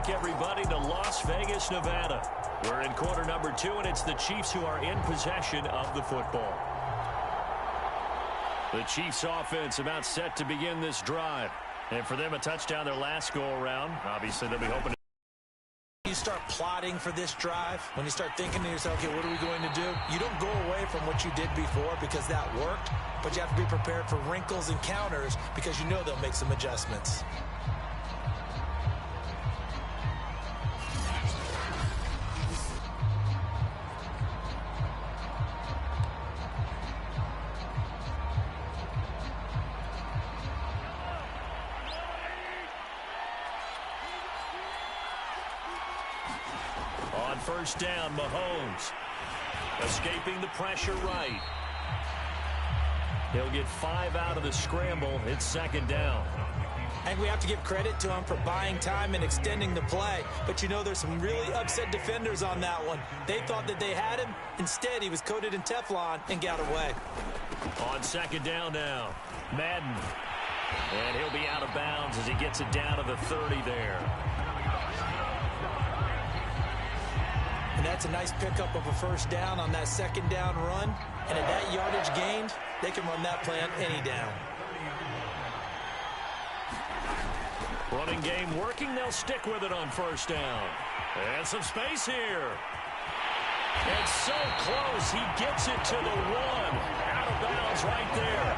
back, everybody, to Las Vegas, Nevada. We're in quarter number 2, and it's the Chiefs who are in possession of the football. The Chiefs offense about set to begin this drive. And for them, a touchdown their last go-around. Obviously, they'll be hoping to... You start plotting for this drive, when you start thinking to yourself, okay, what are we going to do? You don't go away from what you did before because that worked, but you have to be prepared for wrinkles and counters because you know they'll make some adjustments. First down, Mahomes. Escaping the pressure right. He'll get 5 out of the scramble. It's second down. And we have to give credit to him for buying time and extending the play. But you know there's some really upset defenders on that one. They thought that they had him. Instead, he was coated in Teflon and got away. On second down now, Madden. And he'll be out of bounds as he gets it down to the 30 there. And that's a nice pickup of a first down on that second down run. And at that yardage gained, they can run that play on any down. Running game working. They'll stick with it on first down. And some space here. And so close. He gets it to the 1. Out of bounds right there.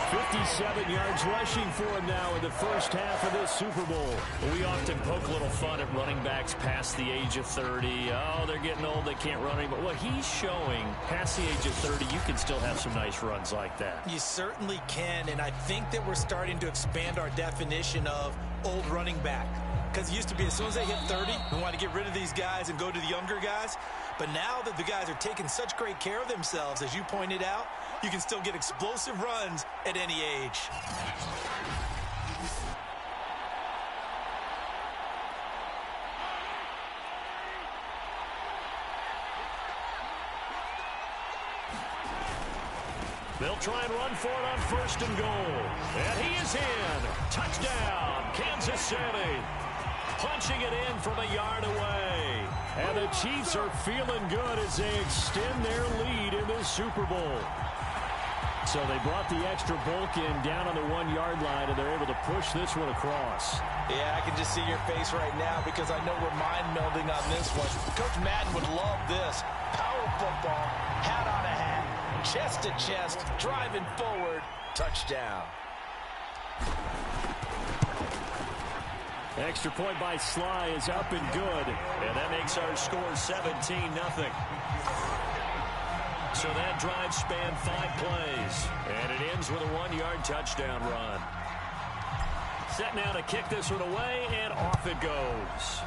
57 yards rushing for him now in the first half of this Super Bowl. We often poke a little fun at running backs past the age of 30. Oh, they're getting old, they can't run anymore. What he's showing, past the age of 30, you can still have some nice runs like that. You certainly can, and I think that we're starting to expand our definition of old running back. Because it used to be as soon as they hit 30, we want to get rid of these guys and go to the younger guys. But now that the guys are taking such great care of themselves, as you pointed out, you can still get explosive runs at any age. They'll try and run for it on first and goal. And he is in. Touchdown, Kansas City. Punching it in from a yard away. And the Chiefs are feeling good as they extend their lead in this Super Bowl. So they brought the extra bulk in down on the 1-yard line, and they're able to push this one across. Yeah, I can just see your face right now because I know we're mind-melding on this one. Coach Madden would love this. Power football, hat on a hat, chest to chest, driving forward, touchdown. Extra point by Sly is up and good. And that makes our score 17-0. So that drive spanned 5 plays. And it ends with a 1-yard touchdown run. Set now to kick this one away, and off it goes.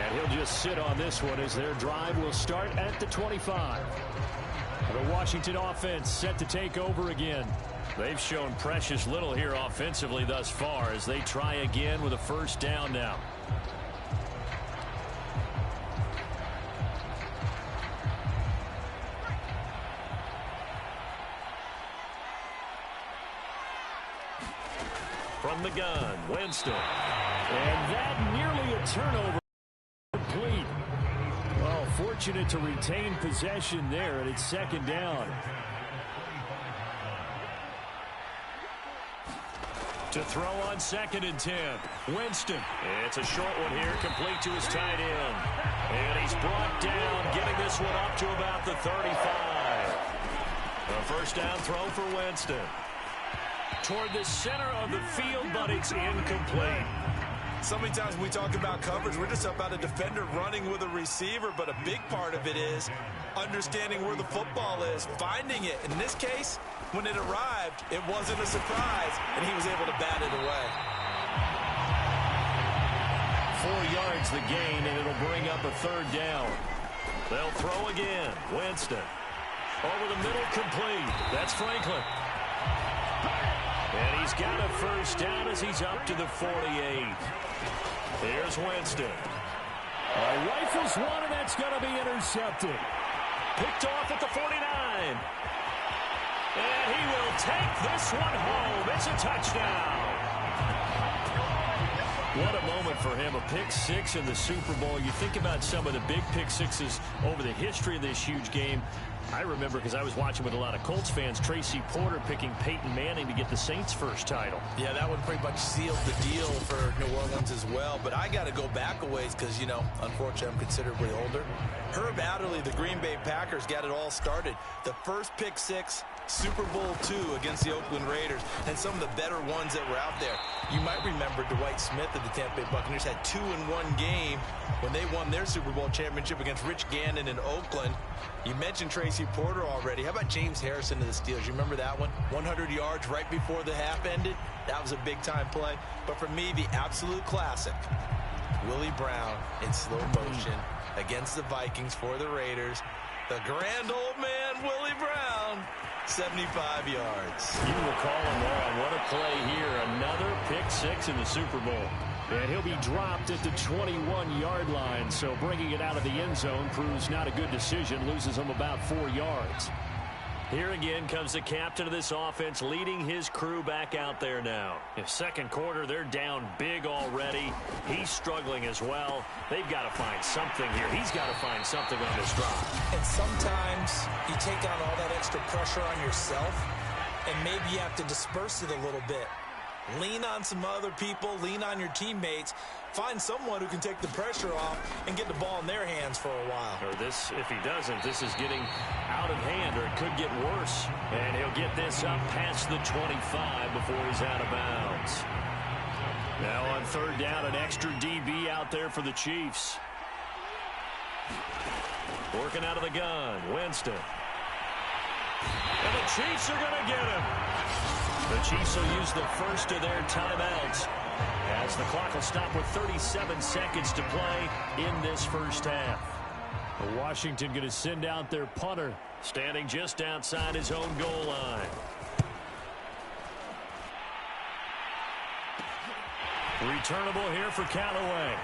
And he'll just sit on this one as their drive will start at the 25. The Washington offense set to take over again. They've shown precious little here offensively thus far as they try again with a first down now. From the gun, Winston. And that nearly a turnover. Complete. Well, fortunate to retain possession there, and it's second down. To throw on second and 10. Winston. It's a short one here, complete to his tight end. And he's brought down, getting this one up to about the 35. A first down throw for Winston. Toward the center of the field, but it's incomplete. So many times when we talk about coverage, we're just about a defender running with a receiver, but a big part of it is understanding where the football is, finding it. In this case, when it arrived, it wasn't a surprise, and he was able to bat it away. 4 yards the gain, and it'll bring up a third down. They'll throw again. Winston. Over the middle, complete. That's Franklin. And he's got a first down as he's up to the 48. Here's Winston. Rifles one, and that's going to be intercepted. Picked off at the 49. And he will take this one home. It's a touchdown. What a moment for him, a pick six in the Super Bowl. You think about some of the big pick sixes over the history of this huge game. I remember, because I was watching with a lot of Colts fans, Tracy Porter picking Peyton Manning to get the Saints' first title. Yeah, that one pretty much sealed the deal for New Orleans as well. But I got to go back a ways because, you know, unfortunately I'm considerably older. Herb Adderley, the Green Bay Packers, got it all started. The first pick six, Super Bowl II against the Oakland Raiders, and some of the better ones that were out there. You might remember Dwight Smith of the Tampa Bay Buccaneers had 2 in one game when they won their Super Bowl championship against Rich Gannon in Oakland. You mentioned Tracy Porter already. How about James Harrison of the Steelers? You remember that one? 100 yards right before the half ended. That was a big-time play. But for me, the absolute classic, Willie Brown in slow motion against the Vikings for the Raiders. The grand old man, Willie Brown, 75 yards. You recall him there on what a play here. Another pick six in the Super Bowl. And he'll be dropped at the 21-yard line, so bringing it out of the end zone proves not a good decision, loses him about 4 yards. Here again comes the captain of this offense, leading his crew back out there now. In second quarter, they're down big already. He's struggling as well. They've got to find something here. He's got to find something on this drive. And sometimes you take on all that extra pressure on yourself, and maybe you have to disperse it a little bit. Lean on some other people, lean on your teammates, find someone who can take the pressure off and get the ball in their hands for a while. Or this, if he doesn't, this is getting out of hand, or it could get worse. And he'll get this up past the 25 before he's out of bounds. Now on third down, an extra DB out there for the Chiefs. Working out of the gun, Winston. And the Chiefs are going to get him. The Chiefs will use the first of their timeouts as the clock will stop with 37 seconds to play in this first half. Washington going to send out their punter, standing just outside his own goal line. Returnable here for Callaway.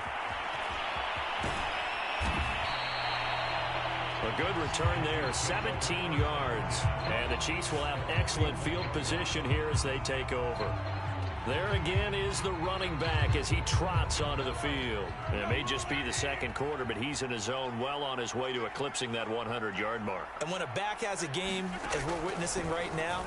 A good return there, 17 yards. And the Chiefs will have excellent field position here as they take over. There again is the running back as he trots onto the field. And it may just be the second quarter, but he's in his zone, well on his way to eclipsing that 100-yard mark. And when a back has a game, as we're witnessing right now,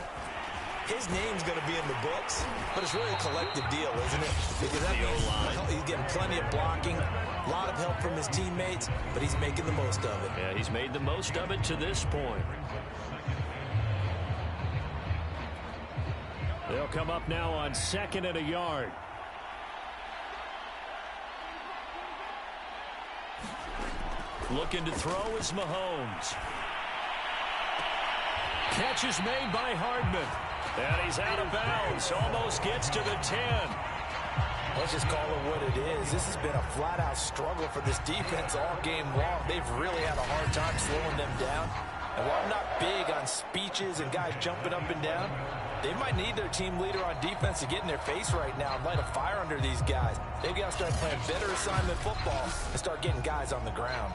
his name's going to be in the books, but it's really a collective deal, isn't it? Because that means he's getting plenty of blocking, a lot of help from his teammates, but he's making the most of it. Yeah, he's made the most of it to this point. They'll come up now on 2nd and a yard. Looking to throw is Mahomes. Catch is made by Hardman. And he's out of bounds. Almost gets to the 10. Let's just call it what it is. This has been a flat-out struggle for this defense all game long. They've really had a hard time slowing them down. And while I'm not big on speeches and guys jumping up and down, they might need their team leader on defense to get in their face right now and light a fire under these guys. They've got to start playing better assignment football and start getting guys on the ground.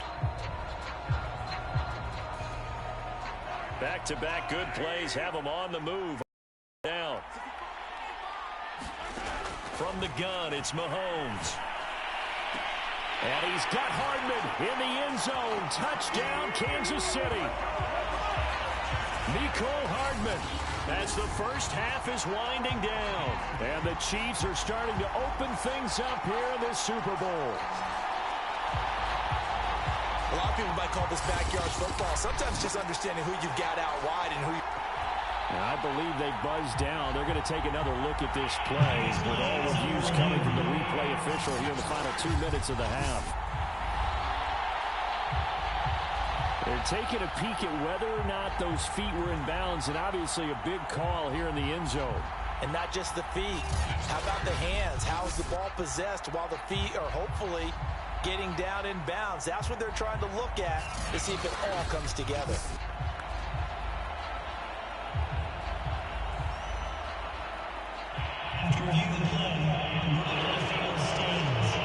Back-to-back good plays have them on the move. Down. From the gun, it's Mahomes. And he's got Hardman in the end zone. Touchdown, Kansas City. Mecole Hardman, as the first half is winding down. And the Chiefs are starting to open things up here in this Super Bowl. A lot of people might call this backyard football. Sometimes just understanding who you've got out wide and who you... I believe they've buzzed down. They're going to take another look at this play with all reviews coming from the replay official here in the final 2 minutes of the half. They're taking a peek at whether or not those feet were in bounds, and obviously a big call here in the end zone. And not just the feet. How about the hands? How is the ball possessed while the feet are hopefully getting down in bounds? That's what they're trying to look at to see if it all comes together. So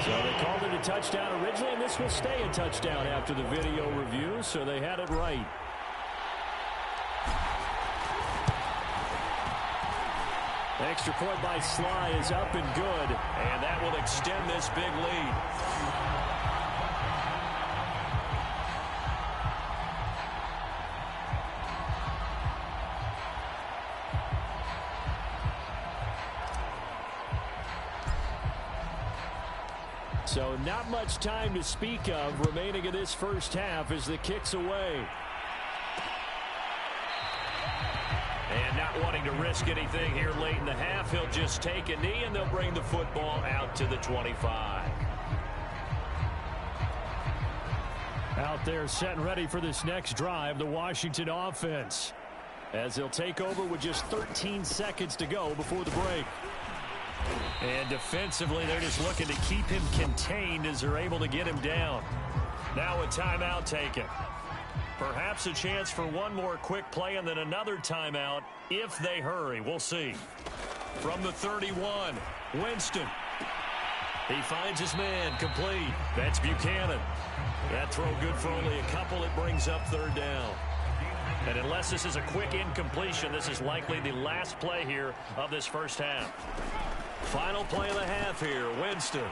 they called it a touchdown originally, and this will stay a touchdown after the video review, so they had it right. Extra point by Sly is up and good, and that will extend this big lead. So not much time to speak of remaining in this first half as the kick's away. And not wanting to risk anything here late in the half, he'll just take a knee and they'll bring the football out to the 25. Out there set and ready for this next drive, the Washington offense, as they'll take over with just 13 seconds to go before the break. And defensively, they're just looking to keep him contained as they're able to get him down. Now a timeout taken. Perhaps a chance for one more quick play and then another timeout if they hurry. We'll see. From the 31, Winston. He finds his man complete. That's Buchanan. That throw good for only a couple. It brings up third down. And unless this is a quick incompletion, this is likely the last play here of this first half. Final play of the half here, Winston.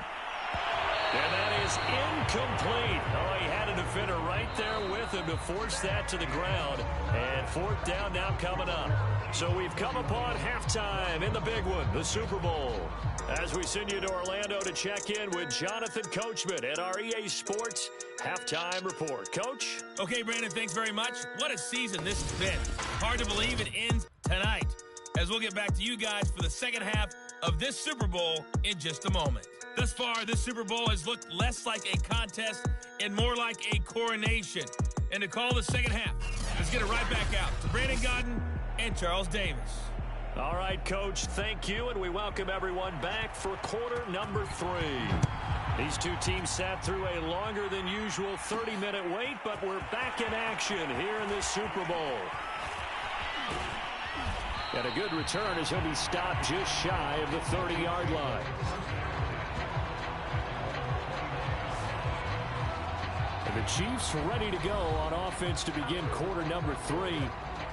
And that is incomplete. Oh, he had a defender right there with him to force that to the ground. And fourth down now coming up. So we've come upon halftime in the big one, the Super Bowl. As we send you to Orlando to check in with Jonathan Coachman at our EA Sports Halftime Report. Coach? Okay, Brandon, thanks very much. What a season this has been. Hard to believe it ends tonight, as we'll get back to you guys for the second half of this Super Bowl in just a moment. Thus far, this Super Bowl has looked less like a contest and more like a coronation. And to call the second half, let's get it right back out to Brandon Godden and Charles Davis. All right, Coach, thank you, and we welcome everyone back for quarter number 3. These two teams sat through a longer than usual 30-minute wait, but we're back in action here in this Super Bowl. And a good return as he'll be stopped just shy of the 30-yard line. And the Chiefs ready to go on offense to begin quarter number 3.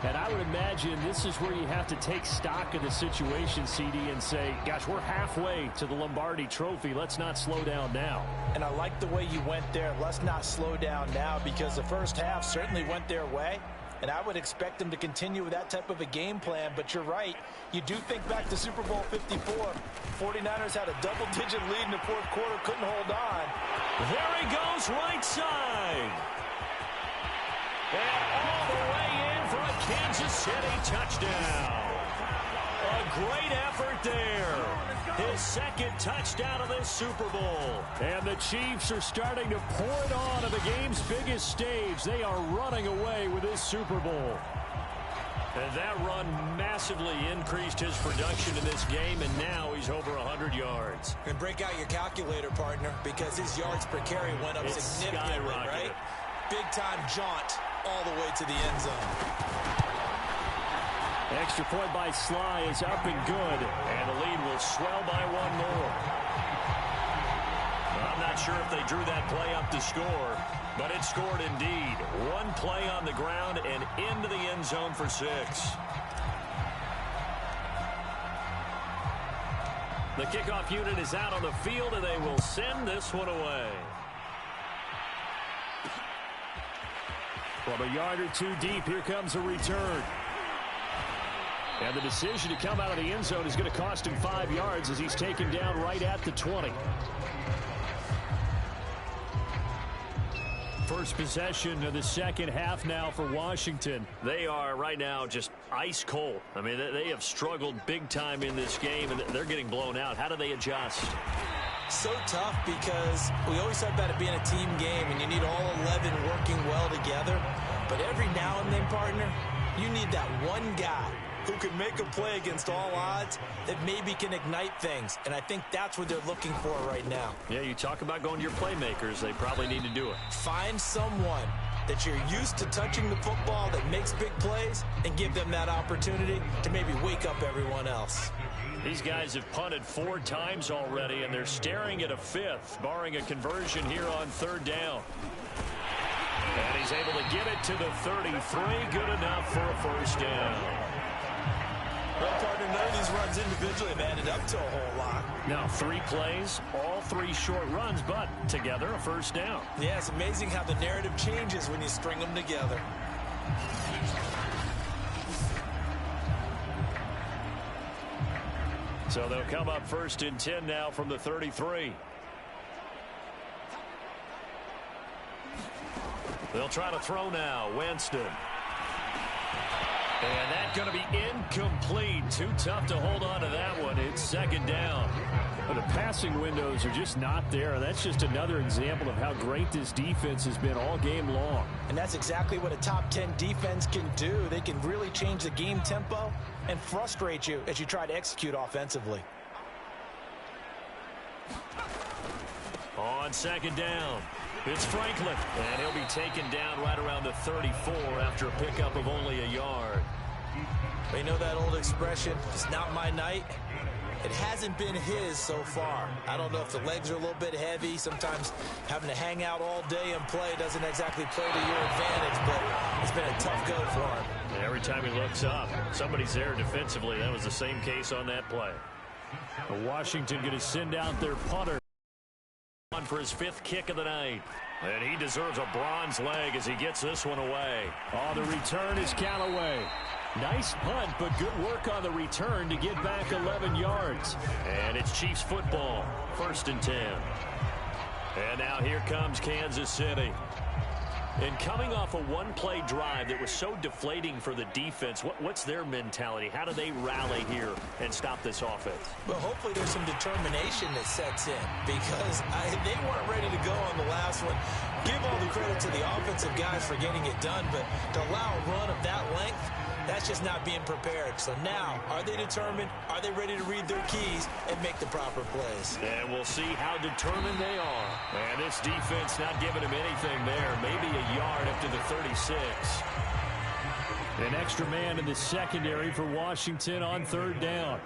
And I would imagine this is where you have to take stock of the situation, CD, and say, gosh, we're halfway to the Lombardi Trophy. Let's not slow down now. And I like the way you went there. Let's not slow down now, because the first half certainly went their way. And I would expect them to continue with that type of a game plan. But you're right. You do think back to Super Bowl 54. 49ers had a double-digit lead in the fourth quarter, couldn't hold on. There he goes, right side. And all the way in for a Kansas City touchdown. A great effort there. His second touchdown of this Super Bowl. And the Chiefs are starting to pour it on the game's biggest stage. They are running away with this Super Bowl. And that run massively increased his production in this game, and now he's over 100 yards. And break out your calculator, partner, because his yards per carry went up significantly, right? Big-time jaunt all the way to the end zone. Extra point by Sly is up and good, and the lead will swell by one more. I'm not sure if they drew that play up to score, but it scored indeed. One play on the ground and into the end zone for 6. The kickoff unit is out on the field, and they will send this one away. From a yard or two deep, here comes a return. And the decision to come out of the end zone is going to cost him 5 yards as he's taken down right at the 20. First possession of the second half now for Washington. They are right now just ice cold. I mean, they have struggled big time in this game, and they're getting blown out. How do they adjust? So tough, because we always talk about it being a team game, and you need all 11 working well together. But every now and then, partner, you need that one guy who can make a play against all odds that maybe can ignite things. And I think that's what they're looking for right now. Yeah, you talk about going to your playmakers. They probably need to do it. Find someone that you're used to touching the football that makes big plays and give them that opportunity to maybe wake up everyone else. These guys have punted 4 times already, and they're staring at a 5th, barring a conversion here on third down. And he's able to get it to the 33. Good enough for a first down. Well, partner, none of these runs individually have added up to a whole lot. Now 3 plays, all 3 short runs, but together a first down. Yeah, it's amazing how the narrative changes when you string them together. So they'll come up 1st and 10 now from the 33. They'll try to throw now. Winston. And that's going to be incomplete. Too tough to hold on to that one. It's 2nd down. But the passing windows are just not there. That's just another example of how great this defense has been all game long. And that's exactly what a top 10 defense can do. They can really change the game tempo and frustrate you as you try to execute offensively. On 2nd down, it's Franklin. And he'll be taken down right around the 34 after a pickup of only a yard. You know that old expression, it's not my night? It hasn't been his so far. I don't know if the legs are a little bit heavy. Sometimes having to hang out all day and play doesn't exactly play to your advantage, but it's been a tough go for him. And every time he looks up, somebody's there defensively. That was the same case on that play. Washington going to send out their punter On for his 5th kick of the night. And he deserves a bronze leg as he gets this one away. Oh, the return is Callaway. Nice punt, but good work on the return to get back 11 yards. And it's Chiefs football, 1st and 10. And now here comes Kansas City. And coming off a 1-play drive that was so deflating for the defense, what's their mentality? How do they rally here and stop this offense? Well, hopefully there's some determination that sets in because they weren't ready to go on the last one. Give all the credit to the offensive guys for getting it done, but to allow a run of that length, that's just not being prepared. So now, are they determined? Are they ready to read their keys and make the proper plays? And we'll see how determined they are. And this defense not giving them anything there. Maybe a yard up to the 36. An extra man in the secondary for Washington on 3rd down.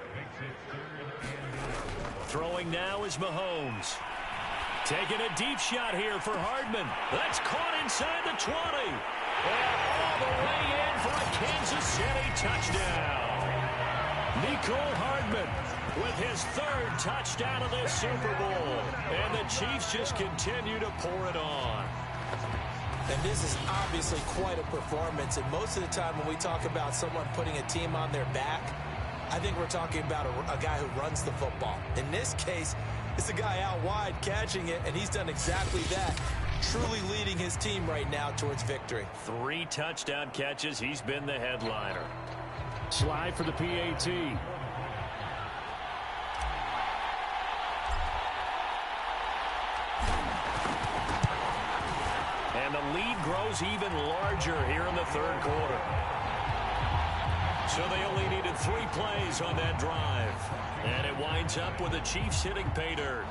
Throwing now is Mahomes. Taking a deep shot here for Hardman. That's caught inside the 20. And all the way in for a Kansas City touchdown. Nicole Hardman with his 3rd touchdown of this Super Bowl. And the Chiefs just continue to pour it on. And this is obviously quite a performance. And most of the time when we talk about someone putting a team on their back, I think we're talking about a guy who runs the football. In this case, it's a guy out wide catching it, and he's done exactly that. Truly leading his team right now towards victory. 3 touchdown catches. He's been the headliner. Slide for the PAT. And the lead grows even larger here in the 3rd quarter. So they only needed 3 plays on that drive. And it winds up with the Chiefs hitting pay dirt.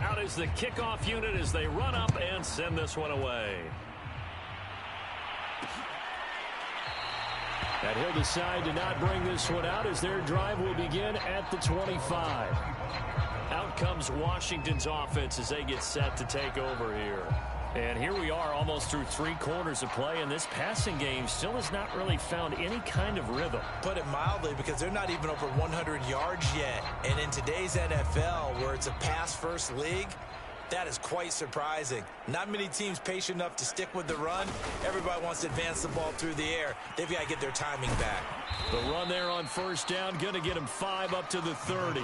Out is the kickoff unit as they run up and send this one away. And he'll decide to not bring this one out as their drive will begin at the 25. Out comes Washington's offense as they get set to take over here. And here we are almost through 3 quarters of play, and this passing game still has not really found any kind of rhythm. Put it mildly, because they're not even over 100 yards yet. And in today's NFL, where it's a pass-first league, that is quite surprising. Not many teams patient enough to stick with the run. Everybody wants to advance the ball through the air. They've got to get their timing back. The run there on 1st down, going to get him 5 up to the 30.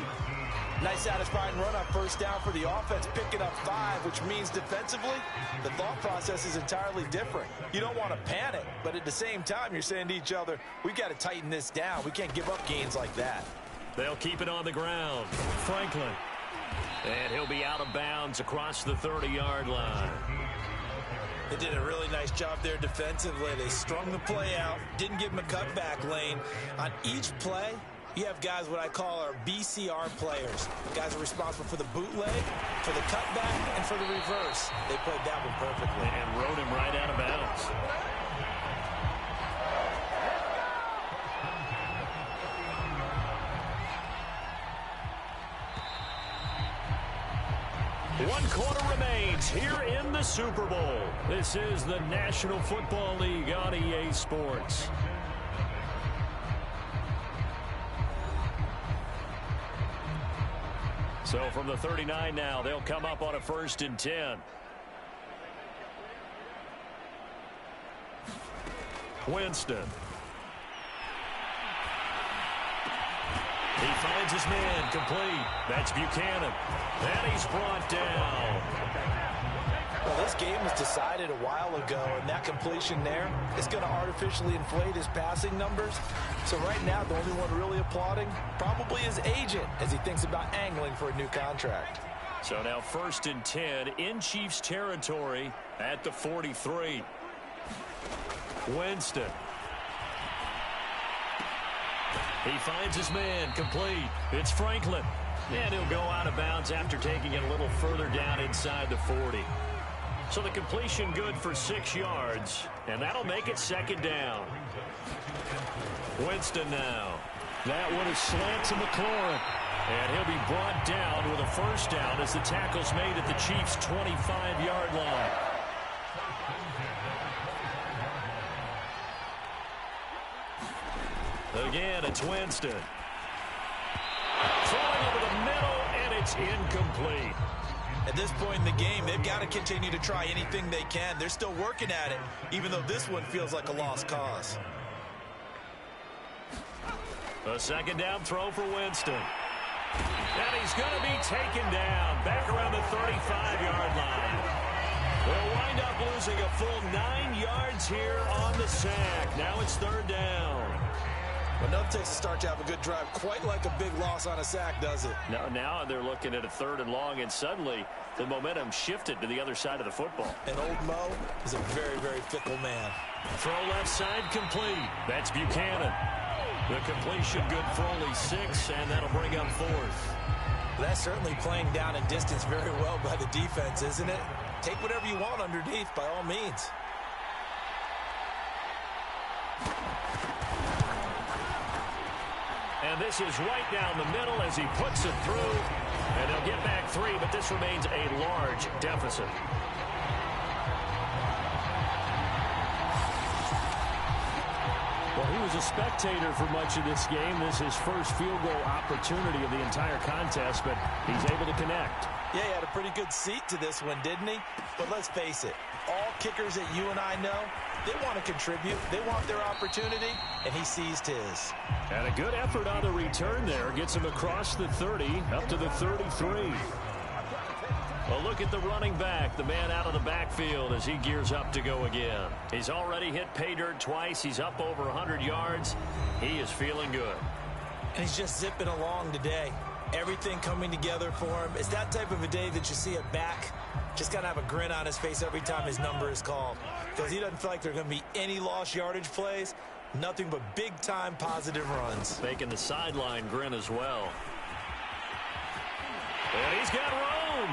Nice satisfying run on 1st down for the offense, picking up 5, which means defensively, the thought process is entirely different. You don't want to panic, but at the same time, you're saying to each other, we've got to tighten this down. We can't give up gains like that. They'll keep it on the ground. Franklin. And he'll be out of bounds across the 30-yard line. They did a really nice job there defensively. They strung the play out, didn't give him a cutback lane. On each play, you have guys what I call our BCR players. Guys are responsible for the bootleg, for the cutback, and for the reverse. They played that one perfectly. And rode him right out of bounds. 1 quarter remains here in the Super Bowl. This is the National Football League on EA Sports. So from the 39 now, they'll come up on a 1st and 10. Winston. He finds his man complete. That's Buchanan. And he's brought down. Well, this game was decided a while ago, and that completion there is going to artificially inflate his passing numbers. So right now, the only one really applauding probably his agent as he thinks about angling for a new contract. So now 1st and 10 in Chiefs territory at the 43. Winston. He finds his man complete. It's Franklin. And he'll go out of bounds after taking it a little further down inside the 40. So the completion good for 6 yards. And that'll make it 2nd down. Winston now. That one is slant to McLaurin. And he'll be brought down with a 1st down as the tackle's made at the Chiefs' 25-yard line. Again, it's Winston. Throwing over the middle, and it's incomplete. At this point in the game, they've got to continue to try anything they can. They're still working at it, even though this one feels like a lost cause. A 2nd down throw for Winston. And he's going to be taken down back around the 35-yard line. They'll wind up losing a full 9 yards here on the sack. Now it's 3rd down. Enough takes to start to have a good drive, quite like a big loss on a sack, does it? Now they're looking at a 3rd and long, and suddenly the momentum shifted to the other side of the football. And old Mo is a very, very fickle man. Throw left side complete. That's Buchanan. The completion good for only 6, and that'll bring up 4th. That's certainly playing down and distance very well by the defense, isn't it? Take whatever you want underneath by all means. And this is right down the middle as he puts it through. And they'll get back 3, but this remains a large deficit. Well, he was a spectator for much of this game. This is his first field goal opportunity of the entire contest, but he's able to connect. Yeah, he had a pretty good seat to this one, didn't he? But let's face it, all kickers that you and I know, they want to contribute. They want their opportunity, and he seized his. And a good effort on the return there. Gets him across the 30, up to the 33. Well, look at the running back, the man out of the backfield as he gears up to go again. He's already hit pay dirt twice. He's up over 100 yards. He is feeling good. And he's just zipping along today. Everything coming together for him. It's that type of a day that you see a back just got to have a grin on his face every time his number is called, because he doesn't feel like there are going to be any lost yardage plays. Nothing but big-time positive runs. Making the sideline grin as well. And he's got room.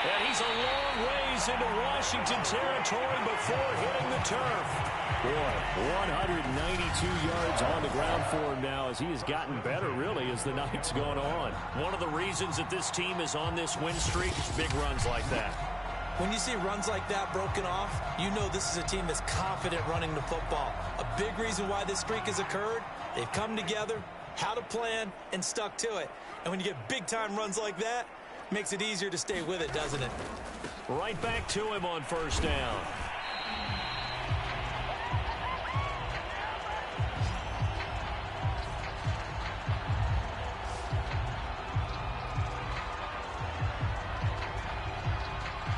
And he's a long ways into Washington territory before hitting the turf. Boy, 192 yards on the ground for him now as he has gotten better, really, as the night's gone on. One of the reasons that this team is on this win streak is big runs like that. When you see runs like that broken off, you know this is a team that's confident running the football. A big reason why this streak has occurred, they've come together, had a plan, and stuck to it. And when you get big-time runs like that, it makes it easier to stay with it, doesn't it? Right back to him on 1st down.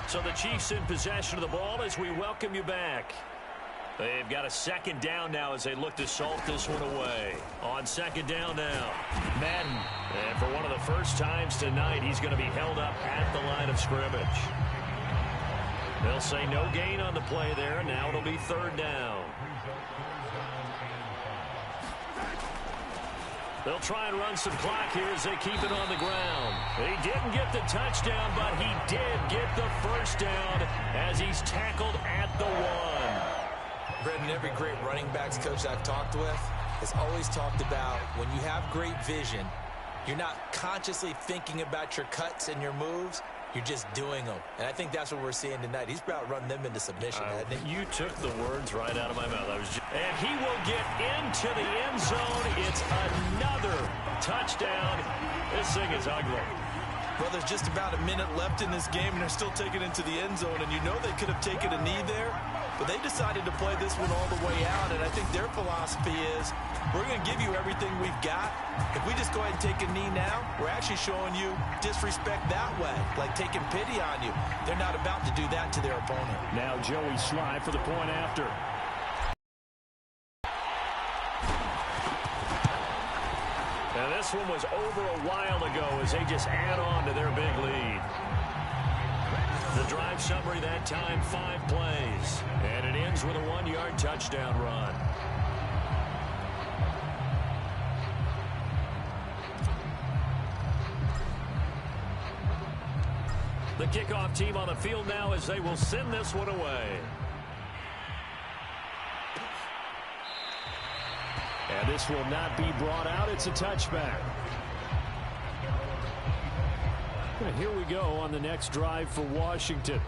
So the Chiefs in possession of the ball as we welcome you back. They've got a 2nd down now as they look to salt this one away. On 2nd down now, Madden. And for one of the first times tonight, he's going to be held up at the line of scrimmage. They'll say no gain on the play there, and now it'll be 3rd down. They'll try and run some clock here as they keep it on the ground. He didn't get the touchdown, but he did get the 1st down as he's tackled at the 1. Brendan, every great running backs coach I've talked with has always talked about when you have great vision, You're not consciously thinking about your cuts and your moves. You're just doing them. And I think that's what we're seeing tonight. He's about to run them into submission. You took the words right out of my mouth. And he will get into the end zone. It's another touchdown. This thing is ugly. Well, there's just about a minute left in this game, and they're still taking it into the end zone. And you know they could have taken a knee there, but they decided to play this one all the way out. And I think their philosophy is, we're going to give you everything we've got. If we just go ahead and take a knee now, we're actually showing you disrespect that way, like taking pity on you. They're not about to do that to their opponent. Now Joey Sly for the point after. Now this one was over a while ago as they just add on to their big lead. The drive summary that time, 5 plays. And it ends with a 1-yard touchdown run. The kickoff team on the field now as they will send this one away. And this will not be brought out. It's a touchback. And here we go on the next drive for Washington.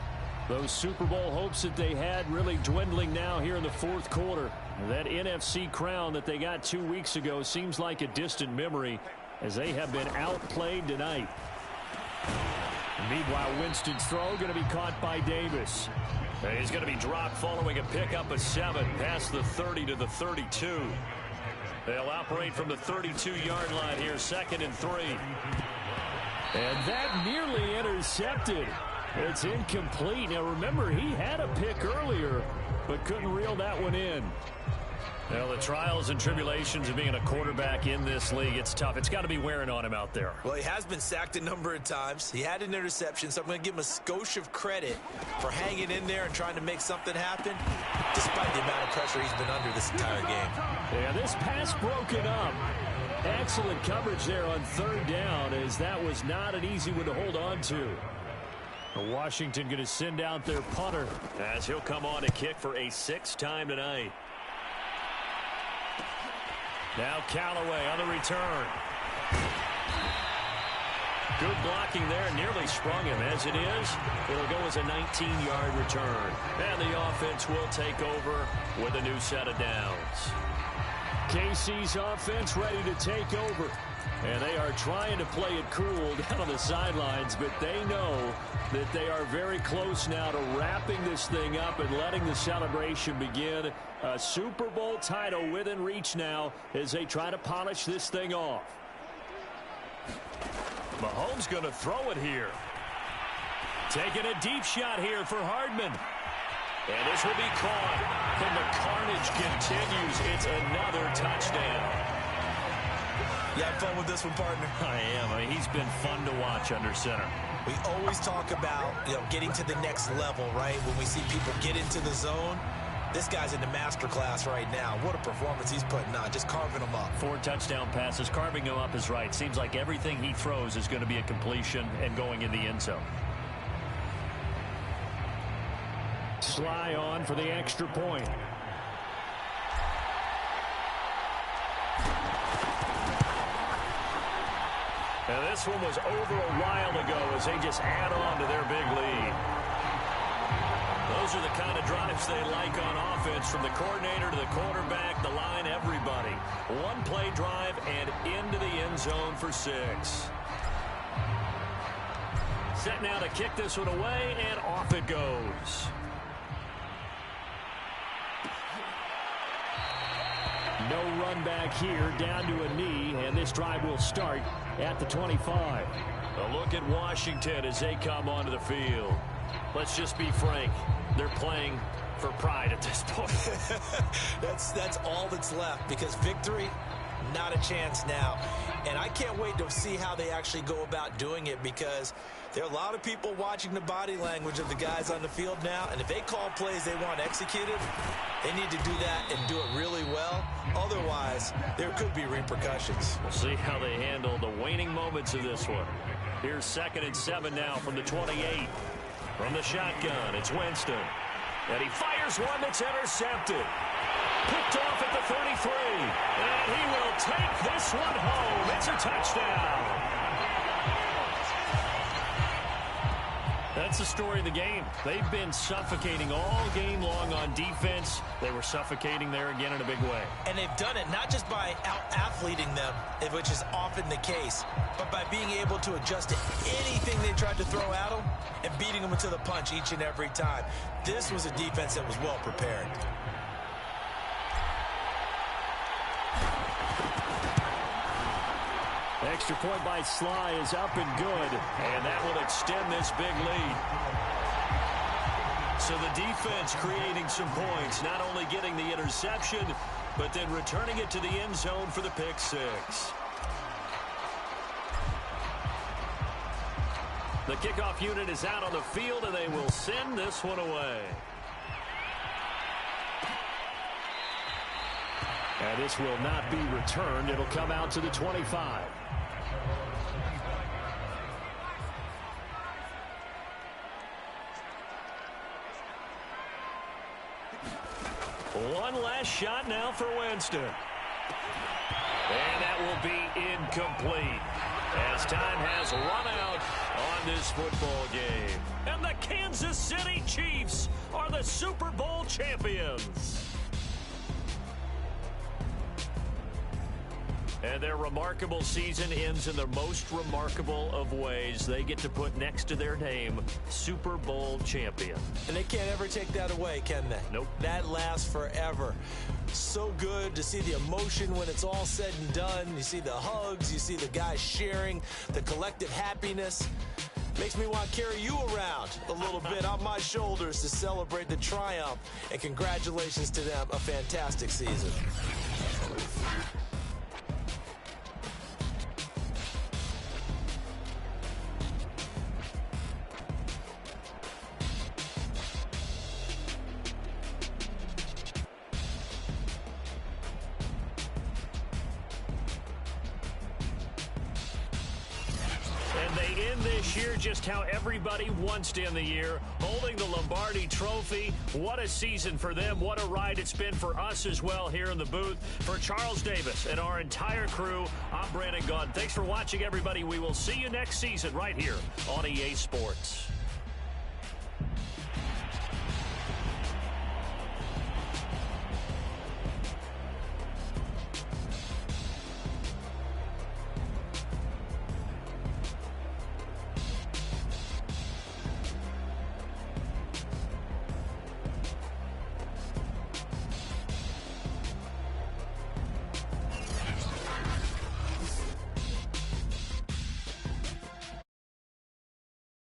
Those Super Bowl hopes that they had really dwindling now here in the fourth quarter. That NFC crown that they got 2 weeks ago seems like a distant memory as they have been outplayed tonight. Meanwhile, Winston's throw going to be caught by Davis. He's going to be dropped following a pickup of 7 past the 30 to the 32. They'll operate from the 32-yard line here, 2nd and 3. And that nearly intercepted. It's incomplete. Now, remember, he had a pick earlier, but couldn't reel that one in. Well, the trials and tribulations of being a quarterback in this league, it's tough. It's got to be wearing on him out there. Well, he has been sacked a number of times. He had an interception, so I'm going to give him a skosh of credit for hanging in there and trying to make something happen, despite the amount of pressure he's been under this entire game. Yeah, this pass broken up. Excellent coverage there on 3rd down, as that was not an easy one to hold on to. Washington going to send out their punter as he'll come on to kick for a 6th time tonight. Now Callaway on the return. Good blocking there, nearly sprung him. As it is, it'll go as a 19-yard return. And the offense will take over with a new set of downs. KC's offense ready to take over. And they are trying to play it cool down on the sidelines, but they know that they are very close now to wrapping this thing up and letting the celebration begin. A Super Bowl title within reach now as they try to polish this thing off. Mahomes going to throw it here. Taking a deep shot here for Hardman. And this will be caught. And the carnage continues. It's another touchdown. You have fun with this one, partner? I am. I mean, he's been fun to watch under center. We always talk about, getting to the next level, right? When we see people get into the zone, this guy's in the master class right now. What a performance he's putting on, just carving them up. 4 touchdown passes. Carving them up is right. Seems like everything he throws is going to be a completion and going in the end zone. Sly on for the extra point. Now this one was over a while ago as they just add on to their big lead. Those are the kind of drives they like on offense, from the coordinator to the quarterback, the line, everybody. 1-play drive and into the end zone for 6. Set now to kick this one away, and off it goes. No run back here, down to a knee, and this drive will start at the 25. A look at Washington as they come onto the field. Let's just be frank. They're playing for pride at this point. That's all that's left, because victory, not a chance now. And I can't wait to see how they actually go about doing it, because there are a lot of people watching the body language of the guys on the field now, and if they call plays they want executed, they need to do that and do it really well. Otherwise, there could be repercussions. We'll see how they handle the waning moments of this one. Here's 2nd and 7 now from the 28. From the shotgun, it's Winston. And he fires one that's intercepted. Picked off at the 33. And he will take this one home. It's a touchdown. That's the story of the game. They've been suffocating all game long on defense. They were suffocating there again in a big way. And they've done it not just by out-athleting them, which is often the case, but by being able to adjust to anything they tried to throw at them and beating them to the punch each and every time. This was a defense that was well prepared. Extra point by Sly is up and good, and that will extend this big lead. So the defense creating some points, not only getting the interception, but then returning it to the end zone for the pick six. The kickoff unit is out on the field, and they will send this one away. And this will not be returned. It'll come out to the 25. One last shot now for Winston. And that will be incomplete as time has run out on this football game. And the Kansas City Chiefs are the Super Bowl champions. And their remarkable season ends in the most remarkable of ways. They get to put next to their name, Super Bowl champion. And they can't ever take that away, can they? Nope. That lasts forever. So good to see the emotion when it's all said and done. You see the hugs, you see the guys sharing, the collective happiness. Makes me want to carry you around a little bit on my shoulders to celebrate the triumph. And congratulations to them, a fantastic season. Just how everybody wants to end the year, holding the Lombardi Trophy. What a season for them. What a ride it's been for us as well here in the booth. For Charles Davis and our entire crew, I'm Brandon Gaudin. Thanks for watching, everybody. We will see you next season right here on EA Sports.